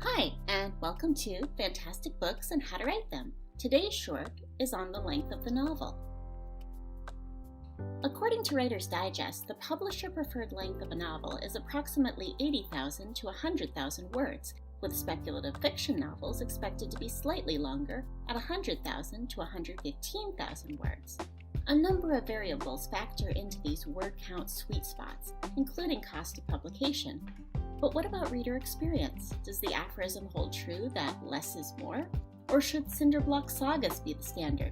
Hi, and welcome to Fantastic Books and How to Write Them. Today's short is on the length of the novel. According to Writer's Digest, the publisher-preferred length of a novel is approximately 80,000 to 100,000 words, with speculative fiction novels expected to be slightly longer at 100,000 to 115,000 words. A number of variables factor into these word count sweet spots, including cost of publication. But what about reader experience? Does the aphorism hold true that less is more? Or should Cinderblock sagas be the standard?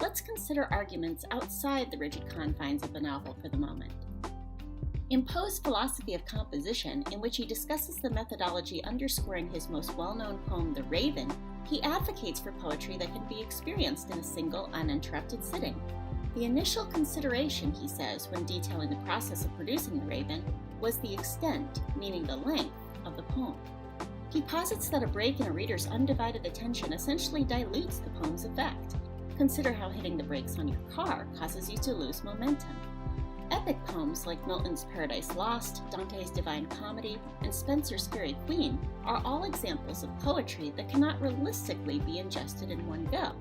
Let's consider arguments outside the rigid confines of the novel for the moment. In Poe's Philosophy of Composition, in which he discusses the methodology underscoring his most well-known poem, The Raven, he advocates for poetry that can be experienced in a single, uninterrupted sitting. The initial consideration, he says, when detailing the process of producing The Raven, was the extent, meaning the length, of the poem. He posits that a break in a reader's undivided attention essentially dilutes the poem's effect. Consider how hitting the brakes on your car causes you to lose momentum. Epic poems like Milton's Paradise Lost, Dante's Divine Comedy, and Spenser's Faerie Queene are all examples of poetry that cannot realistically be ingested in one go.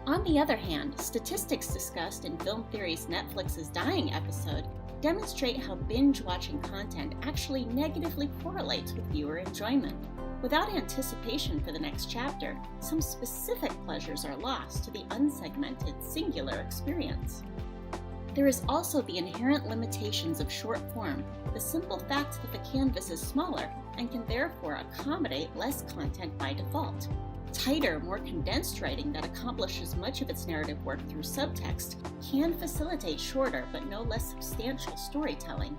On the other hand, statistics discussed in Film Theory's Netflix's Dying episode demonstrate how binge-watching content actually negatively correlates with viewer enjoyment. Without anticipation for the next chapter, some specific pleasures are lost to the unsegmented, singular experience. There is also the inherent limitations of short form, the simple fact that the canvas is smaller and can therefore accommodate less content by default. Tighter, more condensed writing that accomplishes much of its narrative work through subtext can facilitate shorter but no less substantial storytelling.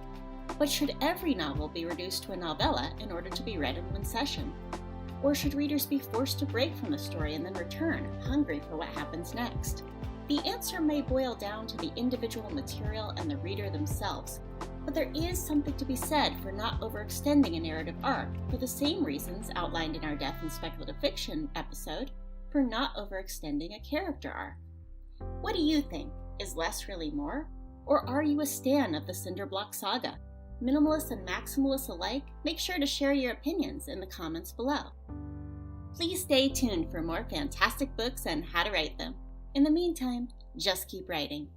But should every novel be reduced to a novella in order to be read in one session? Or should readers be forced to break from the story and then return, hungry for what happens next? The answer may boil down to the individual material and the reader themselves, but there is something to be said for not overextending a narrative arc for the same reasons outlined in our Death in Speculative Fiction episode for not overextending a character arc. What do you think? Is less really more? Or are you a stan of the Cinderblock saga? Minimalists and maximalists alike, make sure to share your opinions in the comments below. Please stay tuned for more fantastic books and how to write them. In the meantime, just keep writing.